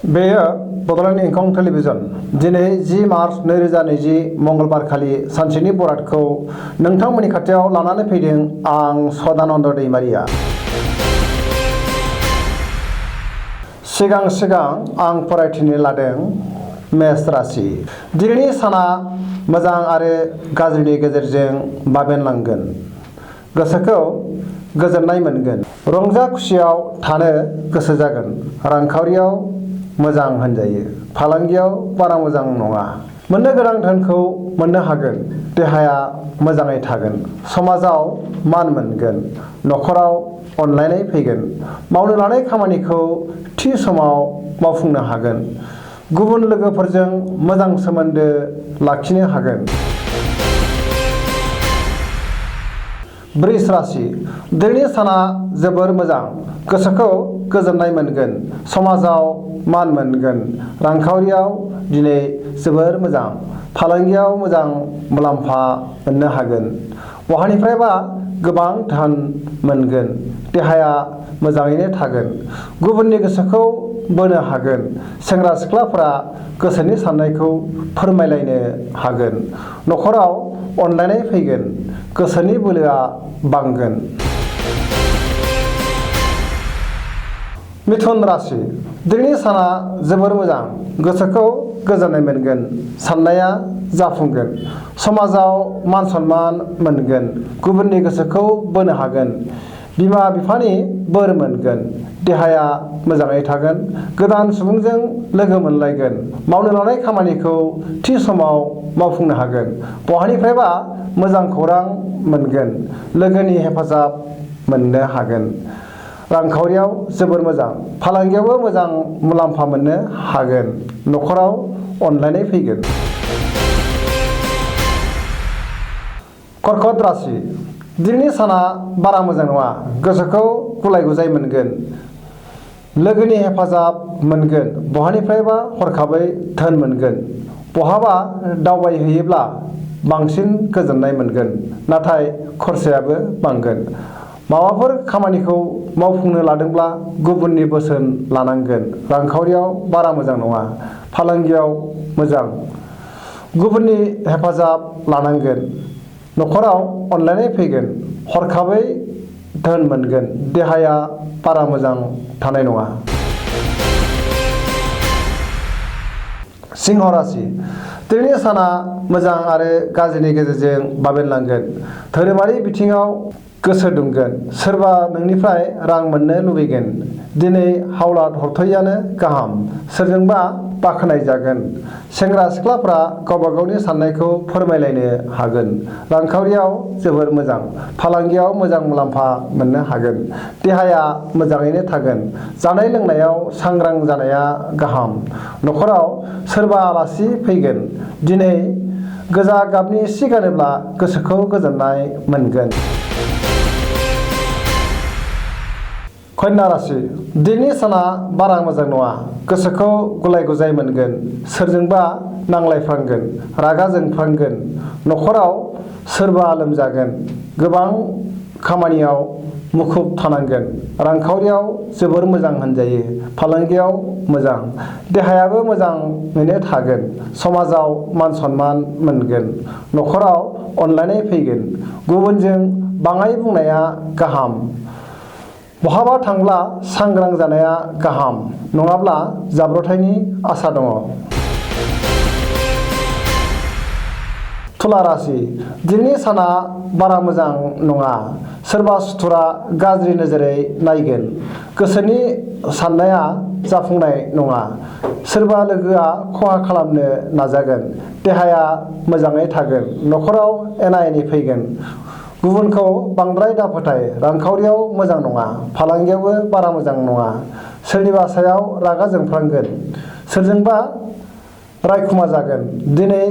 बेयो बड'लेण्ड इंखं टेलिभिजन दिनै 10 मार्च 2020 मंगलबार खालि सानसेनि बरादखौ नोंथांमोननि खाथियाव लानानै फैदों आं सदानन्द दैमारिया। सिगां आं फरायथिनो लादों मेष राशि। दिनैनि साना मोजां आरो गाज्रिनि गेजेरजों बाबेनलांगोन। गोसोखौ गोजोननाय मोनगोन। रंजा खुसियाव थानो गोसो जागोन। रांखावरियाव मोजां होनजायो। फालांगियाव बारा मोजां नङा। मोननो गोनां धोनखौ मोननो हागोन। देहाया मोजाङै थागोन। समाजाव मान मोनगोन। न'खराव अनलायनाय फैगोन। मावनो लानाय खामानिखौ थि समाव मावफुंनो हागोन। गुबुन लोगोफोरजों मोजां सोमोन्दो लाखिनो हागोन। वृष राशि। दिनैनि साना जोबोर मोजां। गोसोखौ गोजोननाय मोनगोन। समाजाव मान मोनगोन। रांखावरियाव दिनै जोबोर मोजां। फालांगियाव मोजां मुलाम्फा मोननो हागोन। बहानिफ्रायबा गोबां धोन मोनगोन। देहाया मोजाङैनो थागोन। गुबुननि गोसोखौ बोनो हागोन। सेंग्रा सिख्लाफोरा गोसोनि साननायखौ फोरमायलायनो हागोन। न'खराव अनलायनाय फैगोन। गोसोनि बोलोआ बांगोन। मिथुन राशि। दिनैनि साना जोबोर मोजां। गोसोखौ गोजोननाय मोनगोन। साननाया जाफुंगोन। समाजाव मान सन्मान मोनगोन। गुबुननि गोसोखौ बोनो हागोन। बिमा बिफानि बोर मोनगोन। देहाया मोजाङै थागोन। गोदान सुबुंजों लोगो मोनलायगोन। मावनो लानाय खामानिखौ थि समाव मावफुंनो हागोन। बहानिफ्रायबा मोजां खौरां मोनगोन। लोगोनि हेफाजाब मोननो हागोन। रांखावरियाव जोबोर मोजां। फालांगियावबो मोजां मुलाम्फा मोननो हागोन। न'खराव अनलायनाय फैगोन। कर्कट राशि। दिनैनि साना बारा मोजां नङा। गोसोखौ गुलाय गुजाय मोनगोन। लोगोनि हेफाजाब मोनगोन। बहानिफ्रायबा हरखाबै धोन मोनगोन। बहाबा दावबायहैयोब्ला बांसिन गोजोननाय मोनगोन। नाथाय खरसायाबो बांगोन। माबाफोर खामानिखौ मावफुंनो लादोंब्ला गुबुननि बोसोन लानांगोन। रांखावरियाव बारा मोजां नङा। फालांगियाव मोजां। गुबुननि हेफाजाब लानांगोन। न'खराव अनलायनाय फैगोन। हरखाबै धोन मोनगोन। देहाया बारा मोजां थानाय नङा। सिंह राशि। दिनैनि साना मोजां आरो गाज्रिनि गेजेरजों बाबेनलांगोन। धोरोमारि बिथिङाव गोसो दुंगोन। सोरबा नोंनिफ्राय रां मोननो लुबैगोन। दिनै हावलाद हरथ'यैआनो गाहाम। सोरजोंबा बाख्नायजागोन। सेंग्रा सिख्लाफ्रा गावबा गावनि साननायखौ फोरमायलायनो हागोन। रांखावरियाव जोबोर मोजां। फालांगियाव मोजां मुलाम्फा मोननो हागोन। देहाया मोजाङैनो थागोन। जानाय लोंनायाव सांग्रां जानाया गाहाम। न'खराव सोरबा आलासि फैगोन। दिनै गोजा गाबनि सि गानोब्ला गोसोखौ गोजोननाय मोनगोन। कन्या राशि। दिनैनि साना बारा मोजां नङा। गोसोखौ गुलाय गुजाय मोनगोन। सोरजोंबा नांलायफ्लांगोन। रागा जोंफ्लांगोन। न'खराव सोरबा लोमजागोन। गोबां खामानियाव मुखुब थानांगोन। रांखावरियाव जोबोर मोजां होनजायो। फालांगियाव मोजां। देहायाबो मोजाङैनो थागोन। समाजाव मान सन्मान मोनगोन। न'खराव अनलायनाय फैगोन। गुबुनजों बाङाइ बुंनाया गाहाम। बहाबा थांब्ला सांग्रां जानाया गाहाम। नङाब्ला जाब्रबथायनि आसा दङ। तुला राशि। दिनैनि साना बारा मोजां नङा। सोरबा सुथुरा गाज्रि नोजोरै नायगोन। गोसोनि साननाया जाफुंनाय नङा। सोरबा लोगोआ खहा खालामनो नाजागोन। देहाया मोजाङै थागोन। न'खराव एना एनि फैगोन। गुबुनखौ बांद्राय दाफोथाय। रांखावरियाव मोजां नङा। फालांगियावबो बारा मोजां नङा। सोरनिबा सायाव रागा जोंफ्लांगोन। सोरजोंबा रायखुमा जागोन। दिनै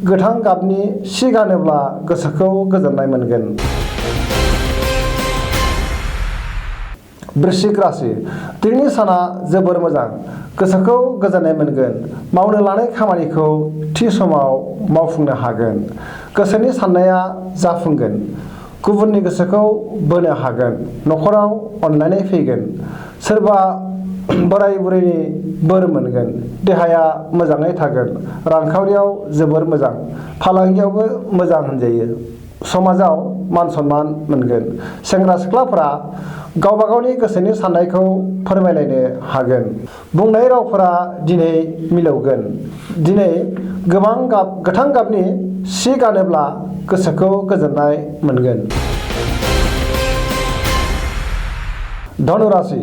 गोथां गाबनि सि गानोब्ला गोसोखौ गोजोननाय मोनगोन। वृश्चिक राशि। दिनैनि साना जोबोर मोजां। गोसोखौ गोजोननाय मोनगोन। मावनो लानाय खामानिखौ थि समाव मावफुंनो हागोन। गोसोनि साननाया जाफुंगोन। गुबुननि गोसोखौ बोनो हागोन। न'खराव अनलायनाय फैगोन। सोरबा बोराय बुरैनि बोर मोनगोन। देहाया मोजाङै थागोन। रांखावरियाव जोबोर मोजां। फालांगियावबो मोजां होनजायो। समाजाव मान सन्मान मोनगोन। सेंग्रा सिख्लाफोरा गावबा गावनि गोसोनि साननायखौ फोरमायलायनो हागोन। बुंनाय रावफोरा दिनै मिलौगोन। दिनै गोथां गाबनि सि गानोब्ला गोसोखौ गोजोननाय मोनगोन। धनुराशि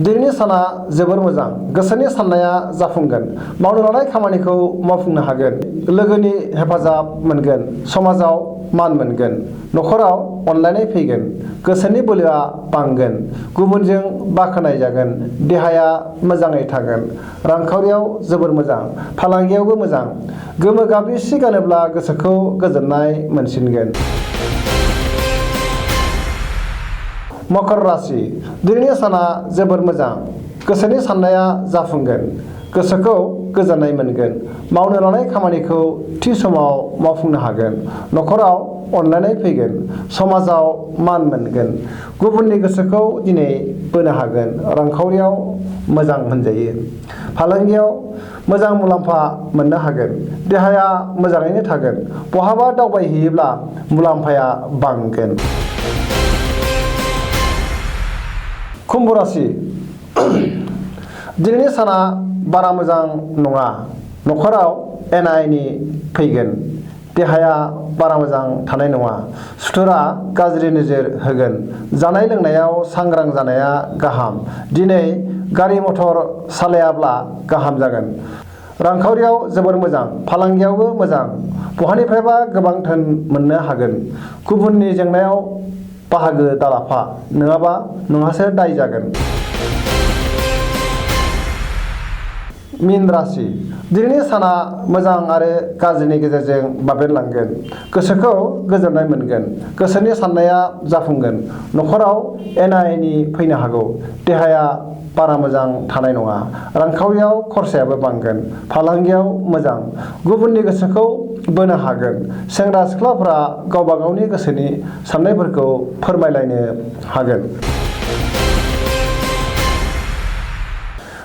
दिनैनि साना जोबोर मोजां। गोसोनि साननाया जाफुंगोन। मावनो लानाय खामानिखौ मावफुंनो हागोन। लोगोनि हेफाजाब मोनगोन। समाजाव मान मोनगोन। न'खराव अनलायनाय फैगोन। गोसोनि बोलोआ बांगोन। गुबुनजों बाख्नाय जागोन। देहाया मोजाङै थागोन। रांखावरियाव जोबोर मोजां। फालांगियावबो मोजां। गोमो गाबनि सि गानोब्ला गोसोखौ गोजोननाय मोनसिनगोन। मकर राशि दिनैनि साना जोबोर मोजां। गोसोनि साननाया जाफुंगोन। गोसोखौ गोजोननाय मोनगोन। मावनो लानाय खामानिखौ थि समाव मावफुंनो हागोन। न'खराव अनलायनाय फैगोन। समाजाव मान मोनगोन। गुबुननि गोसोखौ दिनै बोनो हागोन। रांखावरियाव मोजां होनजायो। फालांगियाव मोजां मुलाम्फा मोननो हागोन। देहाया मोजाङैनो थागोन। बहाबा दावबायहैयोब्ला मुलाम्फाया बांगोन। कुम्भ राशि दिनैनि साना बारा मोजां नङा। न'खराव एना एनि फैगोन। देहाया बारा मोजां थानाय नङा। सुथुरा गाज्रि नोजोर होगोन। जानाय लोंनायाव सांग्रां जानाया गाहाम। दिनै गारि मटर सालायाब्ला गाहाम जागोन। रांखावरियाव जोबोर मोजां। फालांगियावबो मोजां। बहानिफ्रायबा गोबां धोन मोननो हागोन। गुबुननि जेंनायाव बाहागो दालाफा, नङाबा नोंहासो दाय जागोन। मीन राशि दिनैनि साना मोजां आरो गाज्रिनि गेजेरजों बाबेनलांगोन। गोसोखौ गोजोननाय मोनगोन। गोसोनि साननाया जाफुंगोन। न'खराव एना एनि फैनो हागौ। देहाया बारा मोजां थानाय नङा। रांखावरियाव खरसायाबो बांगोन। फालांगियाव मोजां। गुबुननि गोसोखौ बोनो हागोन। सेंग्रा सिख्लाफोरा गावबा गावनि गोसोनि साननायफोरखौ फोरमायलायनो हागोन।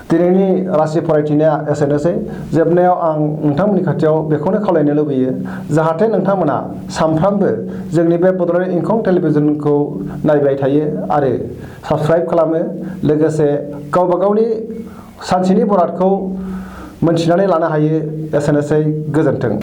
दिनैनि राशि फरायथिनाया एसेनोसै। जोबनायाव आं नोंथांमोननि खाथियाव बेखौनो खावलायनो लुबैयो, जाहाथे नोंथांमोना सानफ्रामबो जोंनि बे बड'लेण्ड इंखं टेलिभिजनखौ नायबाय थायो आरो साबस्क्राइब खालामो। लोगोसे गावबा गावनि सानसेनि बरादखौ मोनथिनानै लानो हायो। एसेनोसै, गोजोन्थों।